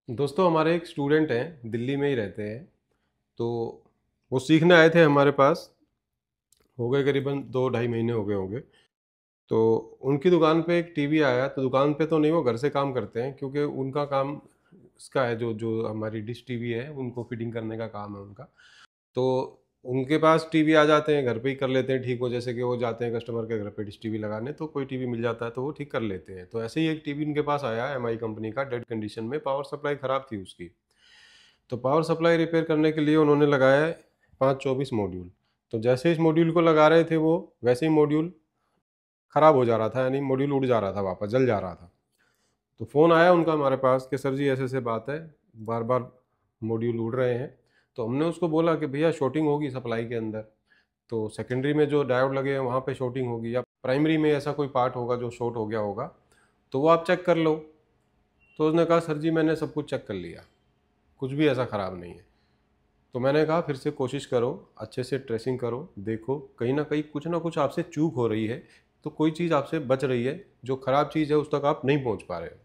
दोस्तों हमारे एक स्टूडेंट हैं, दिल्ली में ही रहते हैं। तो वो सीखने आए थे हमारे पास। हो गए करीबन 2 ढाई महीने हो गए होंगे। तो उनकी दुकान पे एक टीवी आया, तो दुकान पे तो नहीं, वो घर से काम करते हैं क्योंकि उनका काम इसका है, जो जो हमारी डिश टीवी है उनको फिटिंग करने का काम है उनका। तो उनके पास टीवी आ जाते हैं, घर पे ही कर लेते हैं ठीक। हो जैसे कि वो जाते हैं कस्टमर के घर पे डिश टीवी लगाने, तो कोई टीवी मिल जाता है तो वो ठीक कर लेते हैं। तो ऐसे ही एक टीवी उनके पास आया, एमआई कंपनी का, डेड कंडीशन में, पावर सप्लाई ख़राब थी उसकी। तो पावर सप्लाई रिपेयर करने के लिए उन्होंने लगाया है 524 मॉड्यूल। तो जैसे इस मॉड्यूल को लगा रहे थे वो, वैसे ही मॉड्यूल ख़राब हो जा रहा था, यानी मॉड्यूल उड़ जा रहा था, वापस जल जा रहा था। तो फ़ोन आया उनका हमारे पास कि सर जी ऐसे ऐसे बात है, बार बार मॉड्यूल उड़ रहे हैं। तो हमने उसको बोला कि भैया शॉर्टिंग होगी सप्लाई के अंदर, तो सेकेंडरी में जो डायोड लगे हैं वहाँ पे शॉर्टिंग होगी, या प्राइमरी में ऐसा कोई पार्ट होगा जो शॉर्ट हो गया होगा, तो वो आप चेक कर लो। तो उसने कहा सर जी मैंने सब कुछ चेक कर लिया, कुछ भी ऐसा ख़राब नहीं है। तो मैंने कहा फिर से कोशिश करो, अच्छे से ट्रेसिंग करो, देखो कहीं ना कहीं कुछ ना कुछ आपसे चूक हो रही है, तो कोई चीज़ आपसे बच रही है, जो ख़राब चीज़ है उस तक आप नहीं पहुंच पा रहे हो।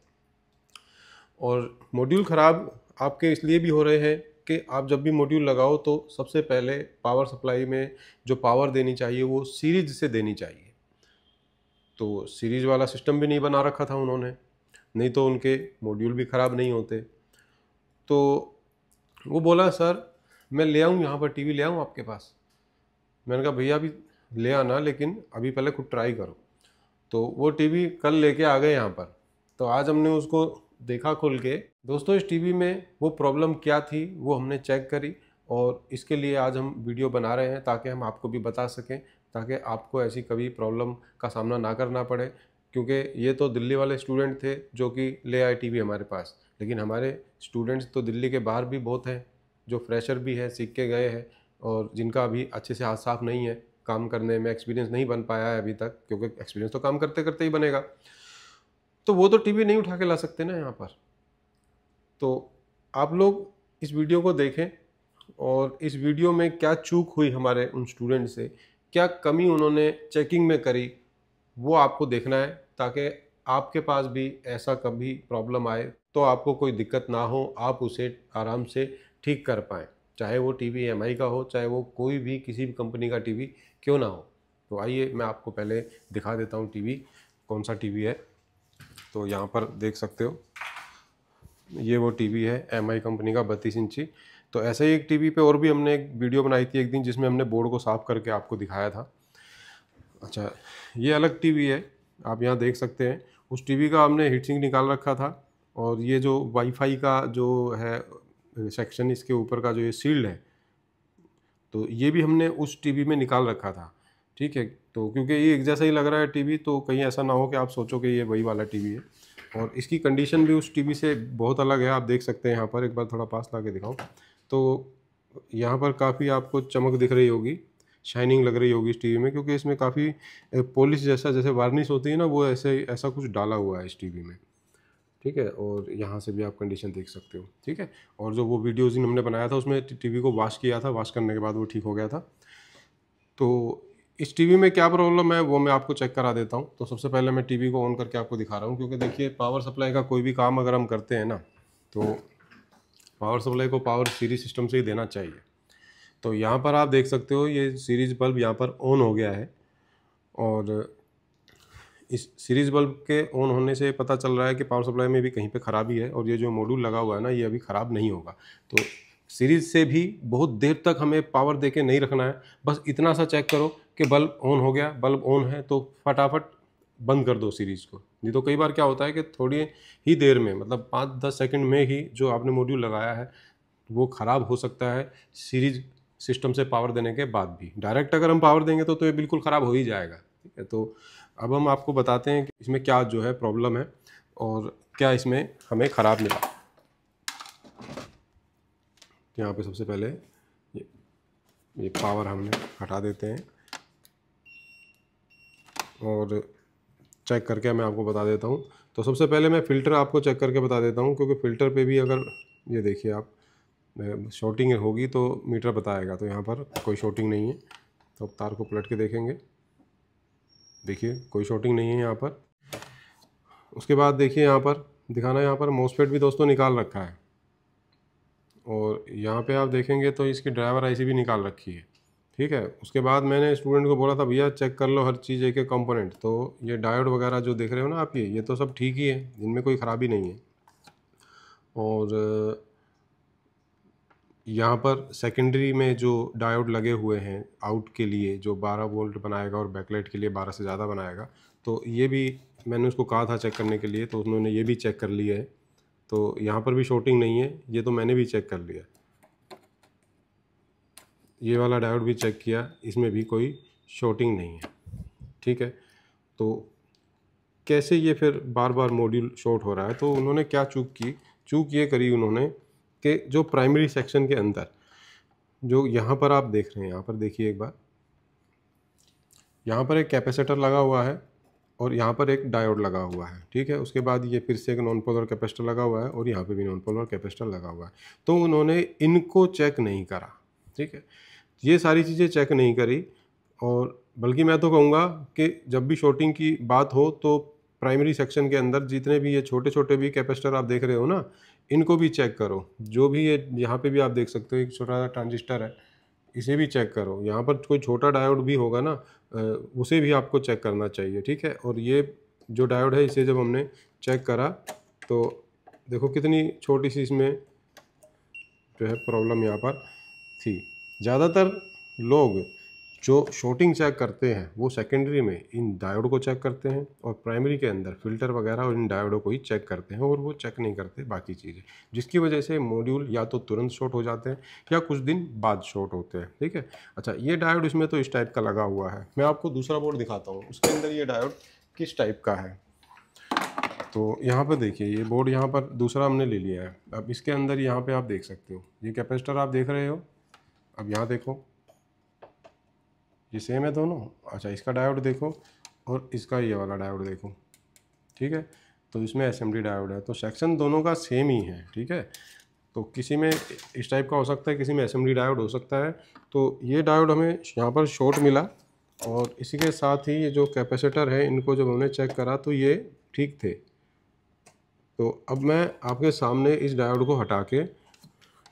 और मॉड्यूल ख़राब आपके इसलिए भी हो रहे हैं कि आप जब भी मॉड्यूल लगाओ तो सबसे पहले पावर सप्लाई में जो पावर देनी चाहिए वो सीरीज से देनी चाहिए। तो सीरीज वाला सिस्टम भी नहीं बना रखा था उन्होंने, नहीं तो उनके मॉड्यूल भी ख़राब नहीं होते। तो वो बोला सर मैं ले आऊँ यहाँ पर टीवी ले आऊँ आपके पास। मैंने कहा भैया अभी ले आना, लेकिन अभी पहले खुद ट्राई करो। तो वो टीवी कल लेके आ गए यहाँ पर। तो आज हमने उसको देखा खोल के। दोस्तों इस टीवी में वो प्रॉब्लम क्या थी वो हमने चेक करी, और इसके लिए आज हम वीडियो बना रहे हैं ताकि हम आपको भी बता सकें, ताकि आपको ऐसी कभी प्रॉब्लम का सामना ना करना पड़े। क्योंकि ये तो दिल्ली वाले स्टूडेंट थे जो कि ले आए टीवी हमारे पास, लेकिन हमारे स्टूडेंट्स तो दिल्ली के बाहर भी बहुत हैं, जो फ्रेशर भी है, सीख के गए हैं, और जिनका अभी अच्छे से हाथ साफ नहीं है, काम करने में एक्सपीरियंस नहीं बन पाया है अभी तक, क्योंकि एक्सपीरियंस तो काम करते करते ही बनेगा। तो वो तो टीवी नहीं उठा के ला सकते ना यहाँ पर। तो आप लोग इस वीडियो को देखें, और इस वीडियो में क्या चूक हुई हमारे उन स्टूडेंट से, क्या कमी उन्होंने चेकिंग में करी, वो आपको देखना है, ताकि आपके पास भी ऐसा कभी प्रॉब्लम आए तो आपको कोई दिक्कत ना हो, आप उसे आराम से ठीक कर पाएँ। चाहे वो टीवी एमआई का हो, चाहे वो कोई भी किसी भी कंपनी का टीवी क्यों ना हो। तो आइए मैं आपको पहले दिखा देता हूँ टीवी, कौन सा टीवी है। तो यहाँ पर देख सकते हो, ये वो टीवी है एमआई कंपनी का, 32 इंची। तो ऐसे ही एक टीवी पे और भी हमने एक वीडियो बनाई थी एक दिन, जिसमें हमने बोर्ड को साफ़ करके आपको दिखाया था। अच्छा, ये अलग टीवी है, आप यहाँ देख सकते हैं। उस टीवी का हमने हीट सिंक निकाल रखा था, और ये जो वाईफाई का जो है सेक्शन, इसके ऊपर का जो ये शील्ड है, तो ये भी हमने उस टीवी में निकाल रखा था। ठीक है, तो क्योंकि ये एक जैसा ही लग रहा है टीवी, तो कहीं ऐसा ना हो कि आप सोचो कि ये वही वाला टीवी है। और इसकी कंडीशन भी उस टीवी से बहुत अलग है, आप देख सकते हैं यहाँ पर। एक बार थोड़ा पास ला के दिखाऊँ तो यहाँ पर काफ़ी आपको चमक दिख रही होगी, शाइनिंग लग रही होगी इस टीवी में, क्योंकि इसमें काफ़ी पॉलिश जैसा, जैसे वार्निश होती है ना, वो ऐसे ऐसा कुछ डाला हुआ है इस टीवी में। ठीक है, और यहाँ से भी आप कंडीशन देख सकते हो। ठीक है, और जो वो वीडियोज़ हमने बनाया था उसमें टीवी को वॉश किया था, वॉश करने के बाद वो ठीक हो गया था। तो इस टीवी में क्या प्रॉब्लम है वो मैं आपको चेक करा देता हूँ। तो सबसे पहले मैं टीवी को ऑन करके आपको दिखा रहा हूँ, क्योंकि देखिए पावर सप्लाई का कोई भी काम अगर हम करते हैं ना, तो पावर सप्लाई को पावर सीरीज सिस्टम से ही देना चाहिए। तो यहाँ पर आप देख सकते हो ये सीरीज बल्ब यहाँ पर ऑन हो गया है, और इस सीरीज बल्ब के ऑन होने से पता चल रहा है कि पावर सप्लाई में भी कहीं पे ख़राबी है, और ये जो मॉड्यूल लगा हुआ है ना, ये अभी ख़राब नहीं होगा। तो सीरीज से भी बहुत देर तक हमें पावर देके नहीं रखना है, बस इतना सा चेक करो कि बल्ब ऑन हो गया, बल्ब ऑन है तो फटाफट बंद कर दो सीरीज को। नहीं तो कई बार क्या होता है कि थोड़ी ही देर में, मतलब 5-10 सेकंड में ही जो आपने मॉड्यूल लगाया है वो ख़राब हो सकता है, सीरीज सिस्टम से पावर देने के बाद भी। डायरेक्ट अगर हम पावर देंगे तो ये बिल्कुल ख़राब हो ही जाएगा। ठीक है, तो अब हम आपको बताते हैं कि इसमें क्या जो है प्रॉब्लम है, और क्या इसमें हमें ख़राब मिला। तो यहाँ पे सबसे पहले ये पावर हमने हटा देते हैं, और चेक करके मैं आपको बता देता हूँ। तो सबसे पहले मैं फ़िल्टर आपको चेक करके बता देता हूँ, क्योंकि फ़िल्टर पे भी अगर ये देखिए आप, शॉर्टिंग होगी तो मीटर बताएगा। तो यहाँ पर कोई शॉर्टिंग नहीं है, तो अब तार को पलट के देखेंगे, देखिए कोई शॉर्टिंग नहीं है यहाँ पर। उसके बाद देखिए यहाँ पर दिखाना, यहाँ पर मॉसफेट भी दोस्तों निकाल रखा है। और यहाँ पे आप देखेंगे तो इसकी ड्राइवर आईसी भी निकाल रखी है, ठीक है। उसके बाद मैंने स्टूडेंट को बोला था भैया चेक कर लो हर चीज़ एक एक कंपोनेंट, तो ये डायोड वगैरह जो देख रहे हो ना आप, ये तो सब ठीक ही है, इनमें कोई ख़राबी नहीं है। और यहाँ पर सेकेंडरी में जो डायोड लगे हुए हैं आउट के लिए, जो 12 वोल्ट बनाएगा और बैकलाइट के लिए 12 से ज़्यादा बनाएगा, तो ये भी मैंने उसको कहा था चेक करने के लिए, तो उन्होंने ये भी चेक कर लिया है। तो यहाँ पर भी शॉर्टिंग नहीं है, ये तो मैंने भी चेक कर लिया। ये वाला डायोड भी चेक किया, इसमें भी कोई शॉर्टिंग नहीं है, ठीक है। तो कैसे ये फिर बार बार मॉड्यूल शॉर्ट हो रहा है? तो उन्होंने क्या चूक ये करी उन्होंने कि जो प्राइमरी सेक्शन के अंदर जो यहाँ पर आप देख रहे हैं, यहाँ पर देखिए एक बार, यहाँ पर एक कैपेसिटर लगा हुआ है और यहाँ पर एक डायोड लगा हुआ है, ठीक है। उसके बाद ये फिर से एक नॉन पोलर कैपेसिटर लगा हुआ है और यहाँ पे भी नॉन पोलर कैपेसिटर लगा हुआ है। तो उन्होंने इनको चेक नहीं करा, ठीक है, ये सारी चीज़ें चेक नहीं करी। और बल्कि मैं तो कहूँगा कि जब भी शॉर्टिंग की बात हो तो प्राइमरी सेक्शन के अंदर जितने भी ये छोटे छोटे भी कैपेसिटर आप देख रहे हो ना, इनको भी चेक करो। जो भी ये यहाँ पे भी आप देख सकते हो एक छोटा सा ट्रांजिस्टर है, इसे भी चेक करो। यहाँ पर कोई छोटा डायोड भी होगा ना, उसे भी आपको चेक करना चाहिए, ठीक है। और ये जो डायोड है इसे जब हमने चेक करा तो देखो कितनी छोटी सी इसमें जो है प्रॉब्लम यहाँ पर थी। ज़्यादातर लोग जो शॉर्टिंग चेक करते हैं वो सेकेंडरी में इन डायोड को चेक करते हैं और प्राइमरी के अंदर फिल्टर वगैरह और इन डायोडों को ही चेक करते हैं, और वो चेक नहीं करते बाकी चीज़ें, जिसकी वजह से मॉड्यूल या तो तुरंत शॉर्ट हो जाते हैं या कुछ दिन बाद शॉर्ट होते हैं, ठीक है। अच्छा, ये डायोड इसमें तो इस टाइप का लगा हुआ है। मैं आपको दूसरा बोर्ड दिखाता हूँ, उसके अंदर ये डायोड किस टाइप का है। तो यहाँ पर देखिए, ये बोर्ड यहाँ पर दूसरा हमने ले लिया है। अब इसके अंदर यहाँ पे आप देख सकते हो, ये कैपेसिटर आप देख रहे हो। अब यहाँ देखो, ये सेम है दोनों। अच्छा, इसका डायोड देखो और इसका ये वाला डायोड देखो, ठीक है। तो इसमें एसएमडी डायोड है, तो सेक्शन दोनों का सेम ही है, ठीक है। तो किसी में इस टाइप का हो सकता है, किसी में एसएमडी डायोड हो सकता है। तो ये डायोड हमें यहाँ पर शॉर्ट मिला, और इसी के साथ ही ये जो कैपेसिटर है, इनको जब हमने चेक करा तो ये ठीक थे। तो अब मैं आपके सामने इस डायोड को हटा के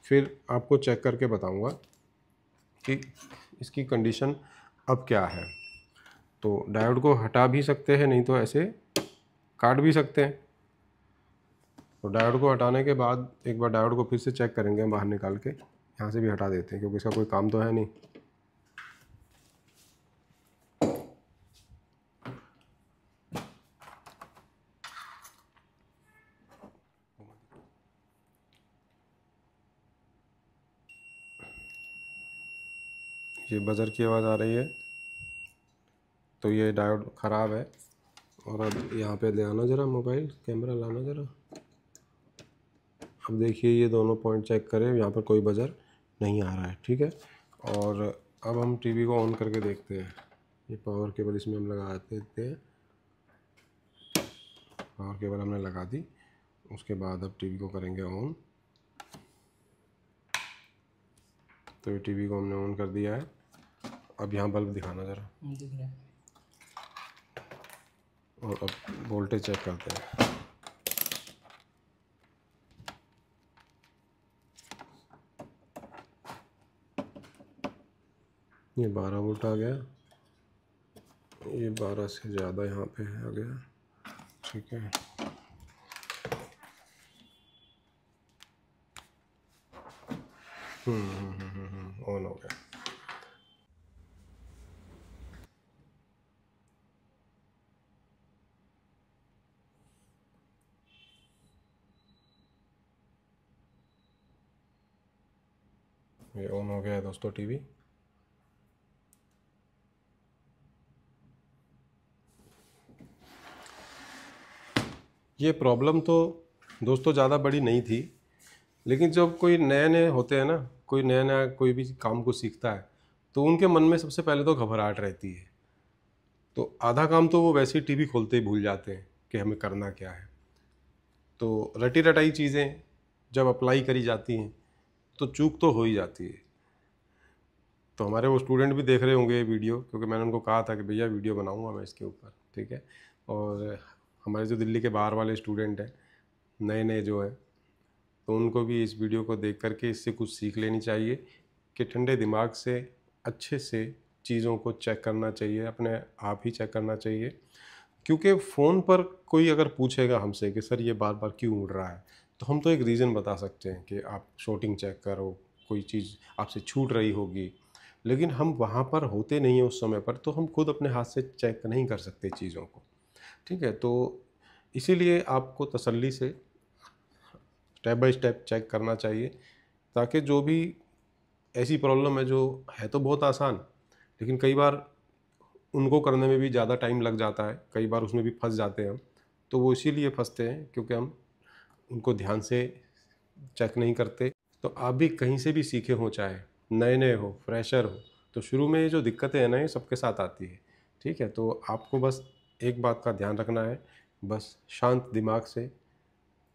फिर आपको चेक करके बताऊंगा कि इसकी कंडीशन अब क्या है। तो डायोड को हटा भी सकते हैं, नहीं तो ऐसे काट भी सकते हैं। तो डायोड को हटाने के बाद एक बार डायोड को फिर से चेक करेंगे, बाहर निकाल के यहाँ से भी हटा देते हैं क्योंकि इसका कोई काम तो है नहीं। ये बजर की आवाज़ आ रही है, तो ये डायोड ख़राब है। और अब यहाँ पे ले आना ज़रा, मोबाइल कैमरा लाना ज़रा। अब देखिए, ये दोनों पॉइंट चेक करें, यहाँ पर कोई बजर नहीं आ रहा है, ठीक है। और अब हम टीवी को ऑन करके देखते हैं। ये पावर केबल इसमें हम लगा देते हैं, पावर केबल हमने लगा दी। उसके बाद अब टीवी को करेंगे ऑन। तो ये टीवी को हमने ऑन कर दिया है। अब यहाँ बल्ब दिखाना ज़रा, दिख रहा है। और अब वोल्टेज चेक करते हैं। ये 12 वोल्ट आ गया, ये 12 से ज़्यादा यहाँ पे आ गया, ठीक है। ऑन हो गया। ये ऑन हो गया है दोस्तों टीवी। ये प्रॉब्लम तो दोस्तों ज़्यादा बड़ी नहीं थी, लेकिन जब कोई नए नए होते हैं ना, कोई नया नया कोई भी काम को सीखता है, तो उनके मन में सबसे पहले तो घबराहट रहती है। तो आधा काम तो वो वैसे ही टीवी खोलते ही भूल जाते हैं कि हमें करना क्या है। तो रटी रटाई चीज़ें जब अप्लाई करी जाती हैं तो चूक तो हो ही जाती है। तो हमारे वो स्टूडेंट भी देख रहे होंगे ये वीडियो, क्योंकि मैंने उनको कहा था कि भैया वीडियो बनाऊंगा मैं इसके ऊपर, ठीक है। और हमारे जो दिल्ली के बाहर वाले स्टूडेंट हैं, नए नए जो हैं, तो उनको भी इस वीडियो को देख करके इससे कुछ सीख लेनी चाहिए कि ठंडे दिमाग से अच्छे से चीज़ों को चेक करना चाहिए, अपने आप ही चेक करना चाहिए। क्योंकि फ़ोन पर कोई अगर पूछेगा हमसे कि सर ये बार बार क्यों उड़ रहा है, तो हम तो एक रीज़न बता सकते हैं कि आप शॉटिंग चेक करो, कोई चीज़ आपसे छूट रही होगी। लेकिन हम वहाँ पर होते नहीं हैं उस समय पर, तो हम खुद अपने हाथ से चेक नहीं कर सकते चीज़ों को। ठीक है, तो इसीलिए आपको तसल्ली से स्टेप बाय स्टेप चेक करना चाहिए, ताकि जो भी ऐसी प्रॉब्लम है जो है तो बहुत आसान, लेकिन कई बार उनको करने में भी ज़्यादा टाइम लग जाता है, कई बार उसमें भी फंस जाते हैं हम। तो वो इसीलिए फंसते हैं क्योंकि हम उनको ध्यान से चेक नहीं करते। तो आप भी कहीं से भी सीखे हों, चाहे नए नए हो, फ्रेशर हो, तो शुरू में ये जो दिक्कतें हैं ना, ये सबके साथ आती है। ठीक है, तो आपको बस एक बात का ध्यान रखना है, बस शांत दिमाग से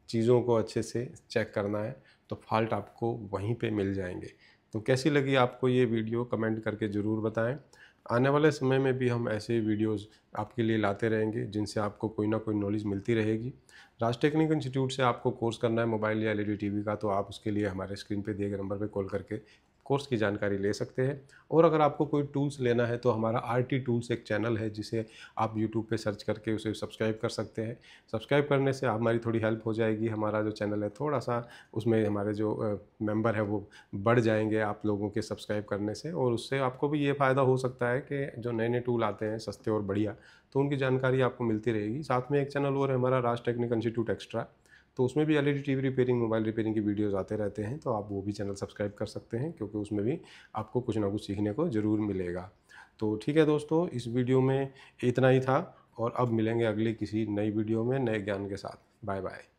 चीज़ों को अच्छे से चेक करना है, तो फॉल्ट आपको वहीं पे मिल जाएंगे। तो कैसी लगी आपको ये वीडियो, कमेंट करके ज़रूर बताएं। आने वाले समय में भी हम ऐसे वीडियोस आपके लिए लाते रहेंगे जिनसे आपको कोई ना कोई नॉलेज मिलती रहेगी। राज टेक्निकल इंस्टीट्यूट से आपको कोर्स करना है मोबाइल या एलईडी टीवी का, तो आप उसके लिए हमारे स्क्रीन पे दिए गए नंबर पे कॉल करके कोर्स की जानकारी ले सकते हैं। और अगर आपको कोई टूल्स लेना है तो हमारा आरटी टूल्स एक चैनल है, जिसे आप यूट्यूब पे सर्च करके उसे सब्सक्राइब कर सकते हैं। सब्सक्राइब करने से हमारी थोड़ी हेल्प हो जाएगी, हमारा जो चैनल है थोड़ा सा उसमें हमारे जो मेंबर है वो बढ़ जाएंगे आप लोगों के सब्सक्राइब करने से। और उससे आपको भी ये फ़ायदा हो सकता है कि जो नए नए टूल आते हैं सस्ते और बढ़िया, तो उनकी जानकारी आपको मिलती रहेगी। साथ में एक चैनल और है हमारा, राज टेक्निकल इंस्टीट्यूट एक्स्ट्रा, तो उसमें भी LED TV repairing, mobile repairing की वीडियोस आते रहते हैं, तो आप वो भी चैनल सब्सक्राइब कर सकते हैं, क्योंकि उसमें भी आपको कुछ ना कुछ सीखने को ज़रूर मिलेगा। तो ठीक है दोस्तों, इस वीडियो में इतना ही था, और अब मिलेंगे अगली किसी नई वीडियो में नए ज्ञान के साथ। Bye bye.